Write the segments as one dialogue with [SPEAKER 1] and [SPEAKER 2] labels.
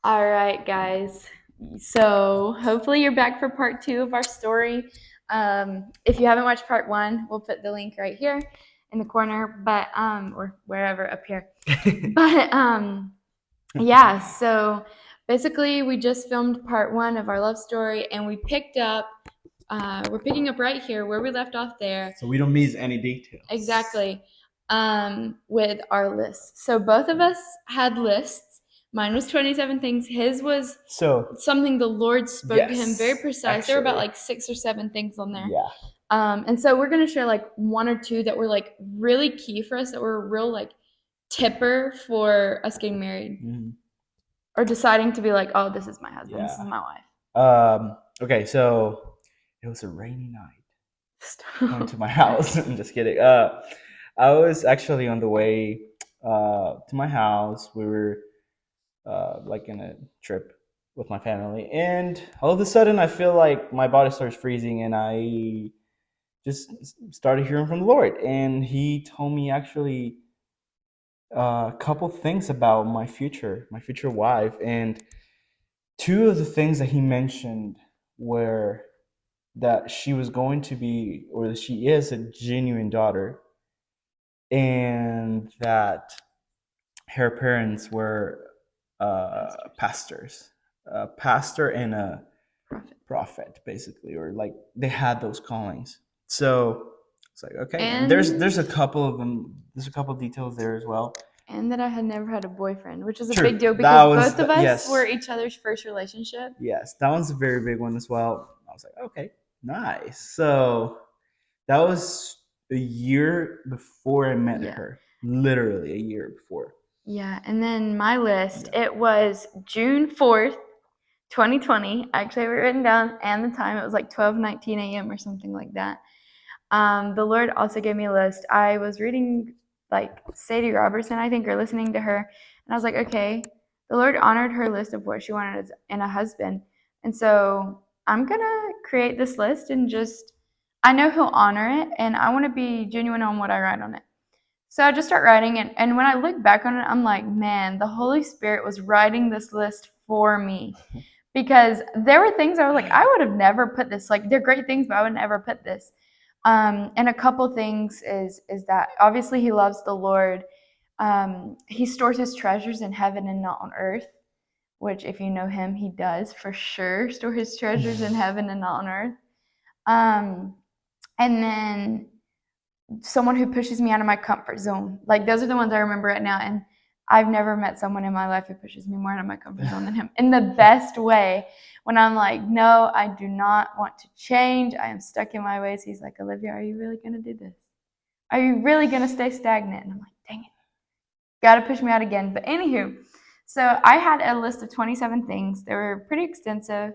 [SPEAKER 1] All right, guys. So hopefully you're back for part two of our story. If you haven't watched part one, we'll put the link right here in the corner, but or wherever up here. But yeah. So basically, we just filmed part one of our love story, and we picked up. We're picking up right here where we left off there.
[SPEAKER 2] So we don't miss any details.
[SPEAKER 1] Exactly. With our lists. So both of us had lists. Mine was 27 things. His was something the Lord spoke to him, very precise. There were about like 6 or 7 things on there.
[SPEAKER 2] Yeah.
[SPEAKER 1] And so we're gonna share like 1 or 2 that were like really key for us, that were a real like tipper for us getting married. Or deciding to be like, oh, this is my husband, this is my wife.
[SPEAKER 2] Okay, so it was a rainy night. Going to my house. I'm just kidding. I was actually on the way to my house. We were like in a trip with my family, and all of a sudden, I feel like my body starts freezing, and I just started hearing from the Lord, and He told me actually a couple things about my future wife, and two of the things that He mentioned were that she was going to be, or she is, a genuine daughter, and that her parents were pastors, a pastor and a prophet, basically, or like they had those callings. So it's like, okay, and there's a couple of them. There's a couple of details there as well.
[SPEAKER 1] And that I had never had a boyfriend, which is a
[SPEAKER 2] True.
[SPEAKER 1] big deal because both of us
[SPEAKER 2] Yes.
[SPEAKER 1] were each other's first relationship.
[SPEAKER 2] Yes, that one's a very big one as well. I was like, okay, nice. So that was a year before I met her. Literally a year before.
[SPEAKER 1] Yeah, and then my list, it was June 4th, 2020. I actually have it written down, and the time, it was like 12:19 a.m. or something like that. The Lord also gave me a list. I was reading like Sadie Robertson, I think, or listening to her, and I was like, okay, the Lord honored her list of what she wanted in a husband, and so I'm gonna create this list and just, I know He'll honor it, and I want to be genuine on what I write on it. So I just start writing, and when I look back on it, I'm like, man, the Holy Spirit was writing this list for me. Because there were things I was like, I would have never put this. Like, they're great things, but I would never put this. And a couple things is that obviously He loves the Lord. He stores His treasures in heaven and not on earth, which, if you know Him, He does for sure store His treasures in heaven and not on earth. And then someone who pushes me out of my comfort zone. Like, those are the ones I remember right now. And I've never met someone in my life who pushes me more out of my comfort zone than him, in the best way. When I'm like, no, I do not want to change, I am stuck in my ways, he's like, Olivia, are you really going to do this? Are you really going to stay stagnant? And I'm like, dang it, got to push me out again. But anywho, so I had a list of 27 things. They were pretty extensive,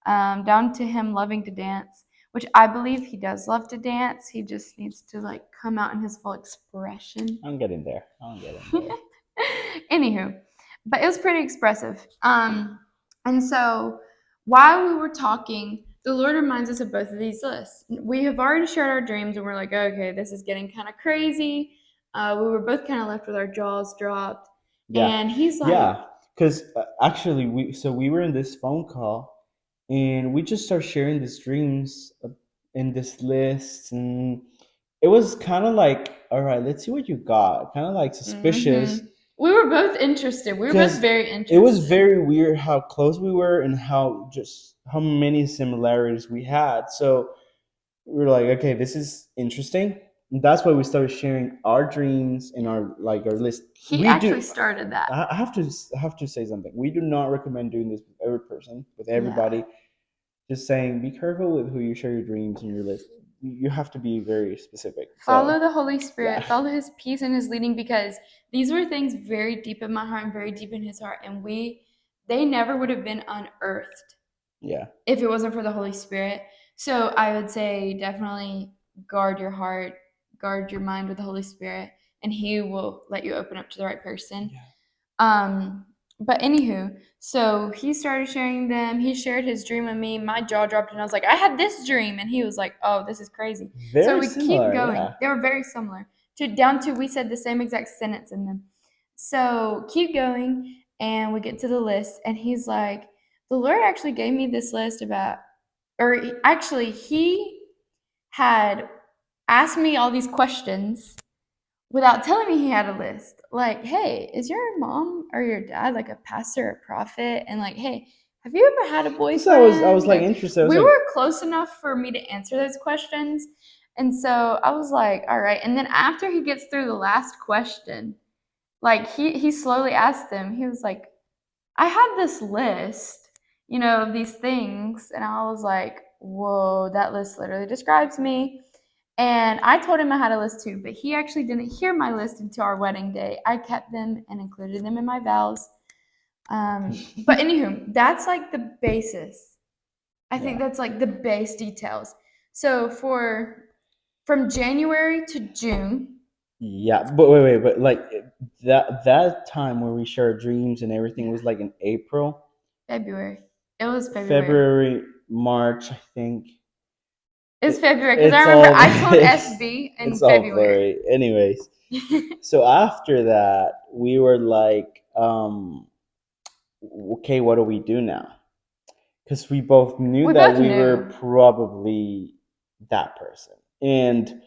[SPEAKER 1] down to him loving to dance, which I believe he does love to dance. He just needs to like come out in his full expression.
[SPEAKER 2] I'm getting there.
[SPEAKER 1] Anywho, but it was pretty expressive. And so while we were talking, the Lord reminds us of both of these lists. We have already shared our dreams, and we're like, okay, this is getting kind of crazy. We were both kind of left with our jaws dropped.
[SPEAKER 2] Yeah.
[SPEAKER 1] And He's like,
[SPEAKER 2] yeah, because actually, we were in this phone call, and we just started sharing these dreams in this list, and it was kind of like, all right, let's see what you got. Kind of like suspicious.
[SPEAKER 1] We were both interested. We were both very interested.
[SPEAKER 2] It was very weird how close we were and how many similarities we had. So we were like, okay, this is interesting. And that's why we started sharing our dreams and our list.
[SPEAKER 1] He actually started that.
[SPEAKER 2] I have to say something. We do not recommend doing this with every person, with everybody. Just saying, be careful with who you share your dreams and your list. You have to be very specific.
[SPEAKER 1] Follow the Holy Spirit, follow His peace and His leading, because these were things very deep in my heart and very deep in His heart, and they never would have been unearthed. If it wasn't for the Holy Spirit. So I would say definitely guard your heart, guard your mind with the Holy Spirit, and He will let you open up to the right person. But anywho, so he started sharing them. He shared his dream with me. My jaw dropped, and I was like, I had this dream. And he was like, oh, this is crazy. So we keep going. Yeah. They were very similar. Down to we said the same exact sentence in them. So keep going. and we get to the list, and he's like, the Lord actually gave me this list about, or actually, he had asked me all these questions without telling me he had a list. Like, hey, is your mom or your dad like a pastor or prophet? And like, hey, have you ever had a
[SPEAKER 2] So I was
[SPEAKER 1] boyfriend?
[SPEAKER 2] like
[SPEAKER 1] Like,
[SPEAKER 2] interested. I was
[SPEAKER 1] we
[SPEAKER 2] like,
[SPEAKER 1] were close enough for me to answer those questions. And so I was like, all right. And then after he gets through the last question, like he slowly asked them, he was like, I had this list, of these things. And I was like, whoa, that list literally describes me. And I told him I had a list too, but he actually didn't hear my list until our wedding day. I kept them and included them in my vows. But anywho, that's like the basis. I think
[SPEAKER 2] yeah,
[SPEAKER 1] that's like the base details. So from January to June,
[SPEAKER 2] yeah. But wait, but like that time where we shared dreams and everything was
[SPEAKER 1] yeah,
[SPEAKER 2] like in April,
[SPEAKER 1] February. It was February.
[SPEAKER 2] February, March, I think.
[SPEAKER 1] It was
[SPEAKER 2] It,
[SPEAKER 1] February because I
[SPEAKER 2] it's
[SPEAKER 1] remember
[SPEAKER 2] all
[SPEAKER 1] I told
[SPEAKER 2] it's,
[SPEAKER 1] SB in
[SPEAKER 2] it's all
[SPEAKER 1] February.
[SPEAKER 2] blurry. Anyways, so after that, we were like, okay, what do we do now? Because we both knew
[SPEAKER 1] We
[SPEAKER 2] that
[SPEAKER 1] both
[SPEAKER 2] we
[SPEAKER 1] knew.
[SPEAKER 2] were probably that person, and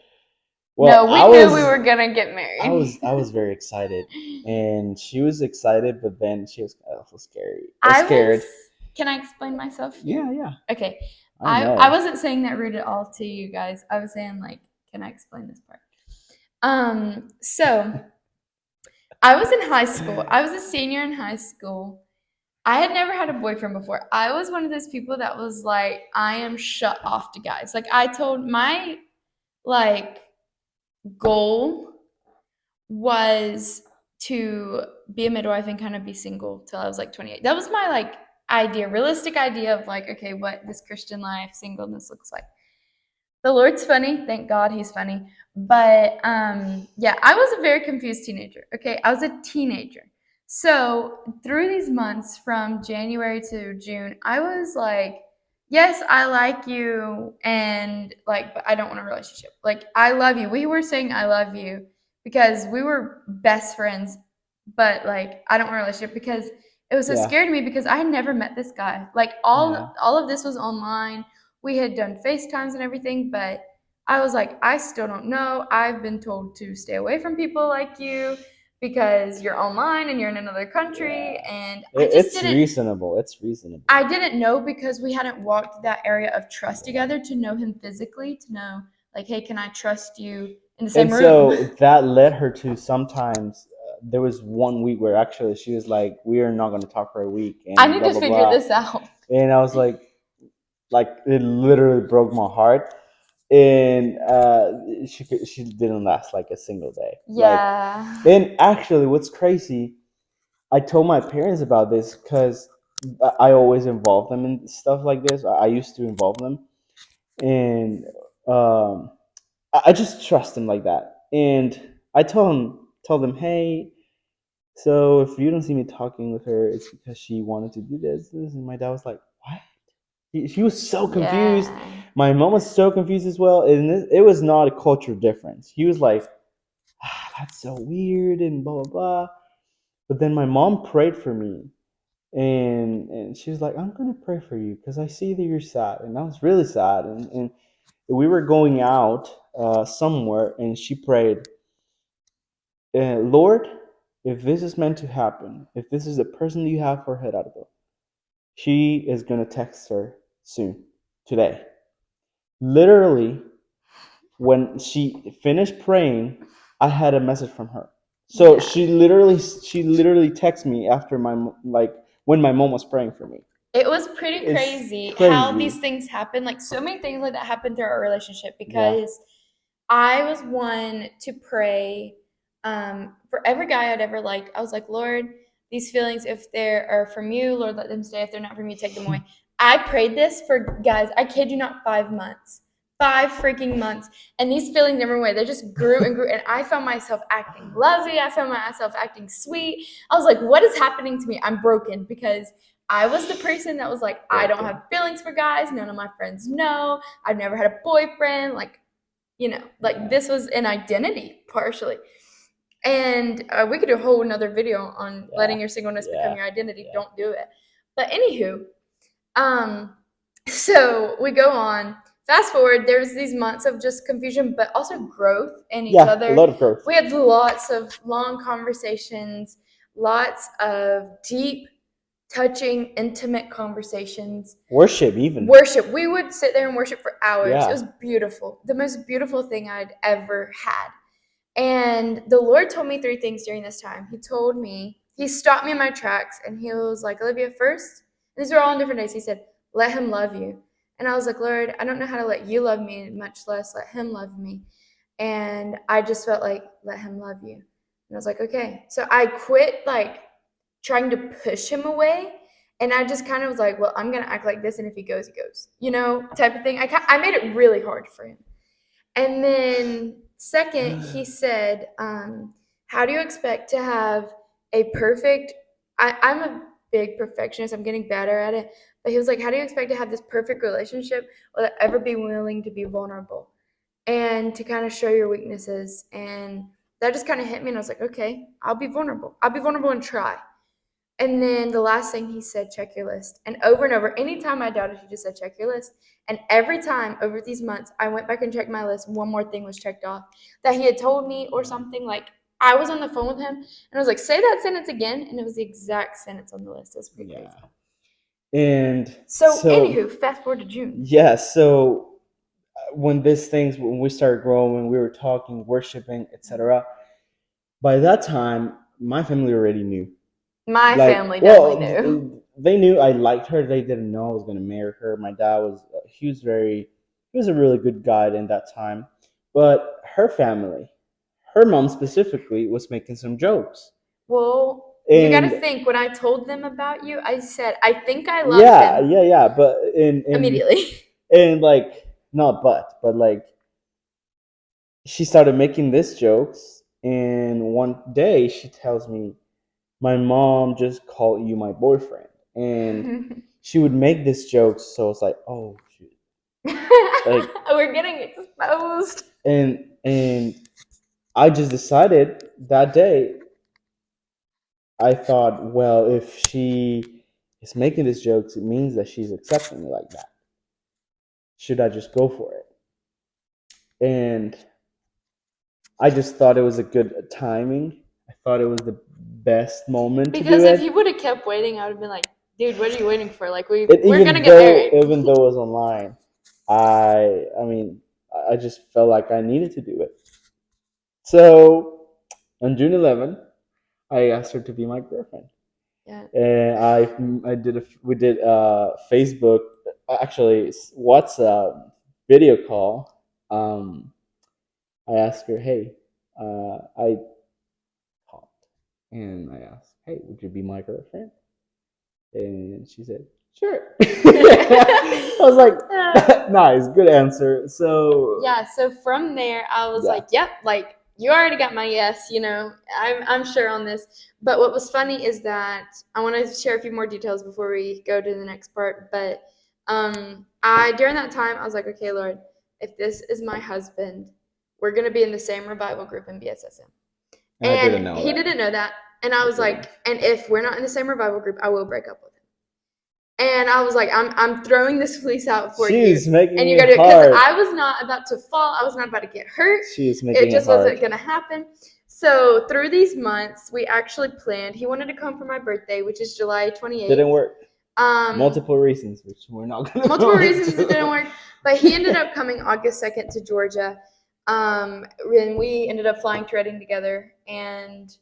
[SPEAKER 2] well,
[SPEAKER 1] No, we
[SPEAKER 2] I
[SPEAKER 1] knew we
[SPEAKER 2] was
[SPEAKER 1] were gonna get
[SPEAKER 2] I
[SPEAKER 1] married.
[SPEAKER 2] was I was very excited, and she was excited, but then she was also scary,
[SPEAKER 1] I was.
[SPEAKER 2] scared.
[SPEAKER 1] Can I explain myself here?
[SPEAKER 2] Yeah, yeah,
[SPEAKER 1] Okay,
[SPEAKER 2] I
[SPEAKER 1] I
[SPEAKER 2] know.
[SPEAKER 1] wasn't saying that rude at all to you guys. I was saying like, can I explain this part? So I was in high school. I was a senior in high school. I had never had a boyfriend before. I was one of those people that was like, I am shut off to guys. Like I told my like goal was to be a midwife and kind of be single till I was like 28. That was my like idea, realistic idea of like, okay, what this Christian life, singleness looks like. The Lord's funny. Thank God he's funny. But yeah, I was a very confused teenager. Okay, I was a teenager. So through these months from January to June, I was like, yes, I like you, and like, but I don't want a relationship. Like, I love you. We were saying I love you because we were best friends, but like, I don't want a relationship because it was so
[SPEAKER 2] Yeah,
[SPEAKER 1] scary to me because I had never met this guy. Like
[SPEAKER 2] yeah,
[SPEAKER 1] all of this was online. We had done FaceTimes and everything, but I was like, I still don't know. I've been told to stay away from people like you because you're online and you're in another country.
[SPEAKER 2] yeah.
[SPEAKER 1] And
[SPEAKER 2] It's reasonable. It's reasonable.
[SPEAKER 1] I didn't know because we hadn't walked that area of trust together to know him physically, to know, like, hey, can I trust you in the
[SPEAKER 2] And
[SPEAKER 1] same room?
[SPEAKER 2] so that led her to sometimes. There was one week where actually she was like, "We are not going to talk for a week,"
[SPEAKER 1] I
[SPEAKER 2] and
[SPEAKER 1] need
[SPEAKER 2] blah
[SPEAKER 1] to
[SPEAKER 2] blah
[SPEAKER 1] figure
[SPEAKER 2] blah.
[SPEAKER 1] this out.
[SPEAKER 2] And I was like it literally broke my heart. And she didn't last like a single day. Like,
[SPEAKER 1] Yeah.
[SPEAKER 2] and actually, what's crazy, I told my parents about this because I always involve them in stuff like this. I used to involve them, and um, I just trust them like that. And I told them, hey, so if you don't see me talking with her, it's because she wanted to do this. And my dad was like, what? She was so confused.
[SPEAKER 1] Yeah.
[SPEAKER 2] My mom was so confused as well. And it was not a culture difference. He was like, that's so weird and blah, blah, blah. But then my mom prayed for me. And she was like, I'm going to pray for you because I see that you're sad. And I was really sad. And we were going out somewhere, and she prayed, Lord, if this is meant to happen, if this is the person you have for Gerardo, she is going to text her soon, today. Literally, when she finished praying, I had a message from her. So
[SPEAKER 1] Yeah.
[SPEAKER 2] she literally texted me after like when my mom was praying for me.
[SPEAKER 1] It was pretty
[SPEAKER 2] It's
[SPEAKER 1] crazy how these
[SPEAKER 2] crazy.
[SPEAKER 1] things happen. Like so many things like that happened through our relationship
[SPEAKER 2] Yeah.
[SPEAKER 1] because I was one to pray for every guy I'd ever liked. I was like, Lord, these feelings, if they are from you, Lord, let them stay. If they're not from you, take them away. I prayed this for guys, I kid you not, 5 months. 5 freaking months. And these feelings never went away. They just grew and grew. And I found myself acting lovey. I found myself acting sweet. I was like, what is happening to me? I'm broken because I was the person that was like, I don't
[SPEAKER 2] Broken.
[SPEAKER 1] have feelings for guys. None of my friends know. I've never had a boyfriend. Like
[SPEAKER 2] Yeah.
[SPEAKER 1] this was an identity partially. And we could do a whole another video on letting your singleness become your identity.
[SPEAKER 2] Yeah.
[SPEAKER 1] Don't do it. But anywho, so we go on. Fast forward, there's these months of just confusion, but also growth in each other.
[SPEAKER 2] A lot of growth.
[SPEAKER 1] We had lots of long conversations, lots of deep, touching, intimate conversations.
[SPEAKER 2] Worship, even.
[SPEAKER 1] Worship. We would sit there and worship for hours.
[SPEAKER 2] Yeah.
[SPEAKER 1] It was beautiful. The most beautiful thing I'd ever had. And the Lord told me 3 things during this time. He told me, he stopped me in my tracks and he was like, Olivia, first, and these are all on different days. He said, let him love you. And I was like, Lord, I don't know how to let you love me, much less let him love me. And I just felt like, let him love you. And I was like, okay. So I quit like trying to push him away. And I just kind of was like, well, I'm going to act like this. And if he goes, he goes, type of thing. I made it really hard for him. And then second, he said, how do you expect to have a perfect, I'm a big perfectionist. I'm getting better at it. But he was like, how do you expect to have this perfect relationship without ever be willing to be vulnerable and to kind of show your weaknesses? And that just kind of hit me. And I was like, okay, I'll be vulnerable. I'll be vulnerable and try. And then the last thing he said, check your list. And over, anytime I doubted, he just said, check your list. And every time over these months, I went back and checked my list. One more thing was checked off that he had told me or something. Like I was on the phone with him and I was like, say that sentence again. And it was the exact sentence on the list. It was pretty crazy.
[SPEAKER 2] And
[SPEAKER 1] so, anywho, fast forward to June.
[SPEAKER 2] Yeah. So when we started growing, we were talking, worshiping, etc. By that time, my family already knew.
[SPEAKER 1] My family definitely knew.
[SPEAKER 2] They knew I liked her. They didn't know I was going to marry her. My dad he was a really good guy in that time. But her family, her mom specifically, was making some jokes.
[SPEAKER 1] Well, you got to think, when I told them about you, I said, I think I love him.
[SPEAKER 2] Yeah. But
[SPEAKER 1] immediately.
[SPEAKER 2] And like, not but like, she started making these jokes. And one day she tells me, my mom just called you my boyfriend. And she would make these jokes. So it's like, oh, shoot.
[SPEAKER 1] Like, we're getting exposed.
[SPEAKER 2] And I just decided that day, I thought, well, if she is making these jokes, it means that she's accepting me like that. Should I just go for it? And I just thought it was a good timing. I thought it was the best moment to do it.
[SPEAKER 1] Because if he would have kept waiting, I would have been like, dude, what are you waiting for? Like, we're going to get married.
[SPEAKER 2] Even though it was online, I just felt like I needed to do it. So on June 11th, I asked her to be my girlfriend.
[SPEAKER 1] Yeah.
[SPEAKER 2] And we did Facebook, actually WhatsApp video call. I asked her, hey, I called, and I asked, hey, would you be my girlfriend? And she said, sure. I was like, nice, good answer. So
[SPEAKER 1] yeah, so from there I was like, yep, like you already got my yes, I'm sure on this. But what was funny is that I want to share a few more details before we go to the next part. But during that time I was like, okay, Lord, if this is my husband, we're gonna be in the same revival group in BSSM. And he didn't know that. And I was like, and if we're not in the same revival group, I will break up with him. And I was like, I'm throwing this fleece out for you. And you got to do it. Because I was not about to fall. I was not about to get hurt.
[SPEAKER 2] It
[SPEAKER 1] just wasn't going to happen. So through these months, we actually planned. He wanted to come for my birthday, which is July 28th.
[SPEAKER 2] Didn't work. Multiple reasons, which we're not going to
[SPEAKER 1] Multiple reasons it didn't work. But he ended up coming August 2nd to Georgia. And we ended up flying to Reading together. And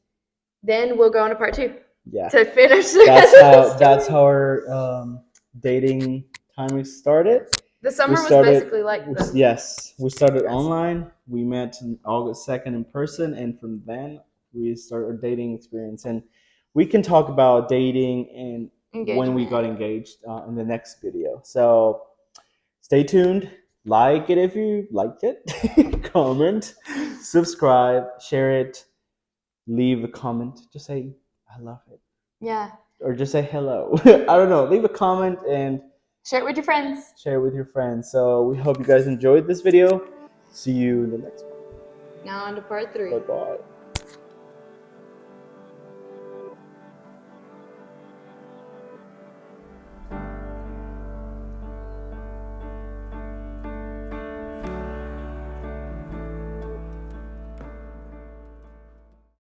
[SPEAKER 1] then we'll go on to part 2.
[SPEAKER 2] Yeah.
[SPEAKER 1] To finish
[SPEAKER 2] that's how our dating timing started.
[SPEAKER 1] The summer was basically like this.
[SPEAKER 2] Yes. We started online. We met on August 2nd in person, and from then we started our dating experience. And we can talk about dating and when we got engaged in the next video. So stay tuned. Like it if you liked it. Comment, subscribe, share it, leave a comment. Just say I love it.
[SPEAKER 1] Yeah.
[SPEAKER 2] Or just say hello. I don't know. Leave a comment and
[SPEAKER 1] share it with your friends.
[SPEAKER 2] So we hope you guys enjoyed this video. See you in the next one.
[SPEAKER 1] Now on to part 3.
[SPEAKER 2] Bye-bye.